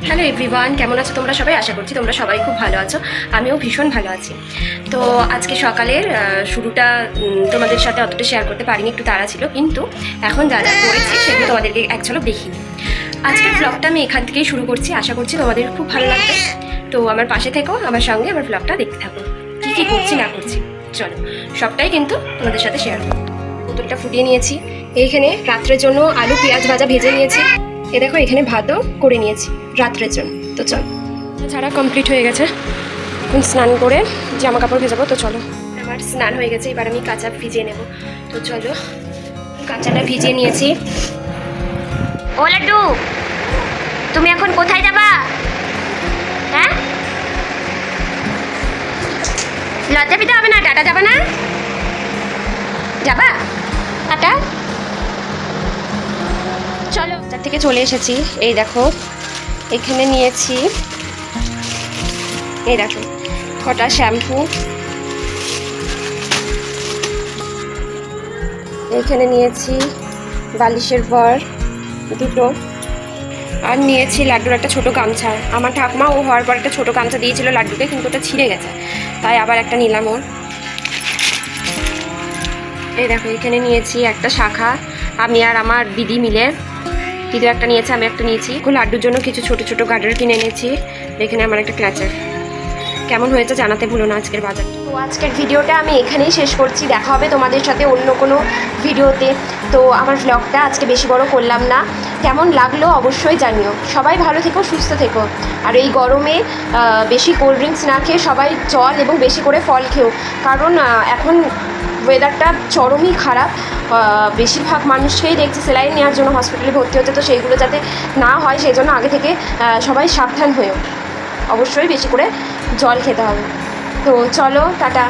Hello everyone, কেমন আছো তোমরা সবাই? আশা করছি তোমরা সবাই খুব ভালো আছো। আমিও ভীষণ ভালো আছি। তো আজকে সকালের শুরুটা তোমাদের সাথে অতটা শেয়ার করতে পারিনি, একটু তাড়া ছিল, কিন্তু এখন যা যা করেছি সেগুলো তোমাদেরকে এক ঝলক দেখিয়ে দিই। আজকের ব্লগটা আমি এখান থেকেই শুরু করছি, আশা করছি তোমাদের খুব ভালো লাগবে। তো আমার পাশে থেকো, আমার সঙ্গে আমার ব্লগটা দেখতে থাকো, কী কী করছি না করছি। চলো, সবটাই কিন্তু তোমাদের সাথে শেয়ার করবো। বোতলটা ফুটিয়ে নিয়েছি, এইখানে রাত্রের জন্য আলু পেঁয়াজ ভাজা ভেজে নিয়েছি। এ দেখো, এখানে ভাতও করে নিয়েছি রাত্রের জন্য। তো চল, ছাড়া কমপ্লিট হয়ে গেছে। এখন স্নান করে জামা কাপড় ভেজাবো। তো চলো, আমার স্নান হয়ে গেছে, এবার আমি কাঁচা ভিজিয়ে নেব। তো চলো, কাঁচাটা ভিজিয়ে নিয়েছি। ও লাড্ডু, তুমি এখন কোথায় যাবা? হ্যাঁ, লজ্জা পেতে হবে না, টাটা যাবা না? যাবা টাটা? চলো, তার থেকে চলে এসেছি। এই দেখো, এখানে নিয়েছি, এই দেখো কটা শ্যাম্পু, এখানে নিয়েছি বালিশের ভর দুটো, আর নিয়েছি লাড্ডুর একটা ছোটো গামছা। আমার ঠাকুমা ও হওয়ার পর একটা ছোটো গামছা দিয়েছিল লাড্ডুকে, কিন্তু ওটা ছিঁড়ে গেছে, তাই আবার একটা নিলাম ওর। এই দেখো, এখানে নিয়েছি একটা শাখা, আমি আর আমার দিদি মিলে। দিদি একটা নিয়েছে, আমি একটা নিয়েছি। লাড্ডুর জন্য কিছু ছোটো ছোটো গার্ডার কিনে এনেছি। এখানে আমার একটা ক্লাচার। কেমন হয়েছে জানাতে ভুলো না আজকের বাজার। তো আজকের ভিডিওটা আমি এখানেই শেষ করছি, দেখা হবে তোমাদের সাথে অন্য কোনো ভিডিওতে। তো আমার ভ্লগটা আজকে বেশি বড় করলাম না, কেমন লাগলো অবশ্যই জানিও। সবাই ভালো থেকো, সুস্থ থেকো, আর এই গরমে বেশি কোল্ড ড্রিঙ্কস না খেয়ে সবাই জল এবং বেশি করে ফল খেও, কারণ এখন ওয়েদারটা চরমই খারাপ। বেশিরভাগ মানুষকেই দেখছি স্যালাইন নেওয়ার জন্য হসপিটালে ভর্তি হচ্ছে। তো সেইগুলো যাতে না হয় সেই জন্য আগে থেকে সবাই সাবধান হয়েও অবশ্যই বেশি করে জল খেতে হবে। তো চলো, টাটা।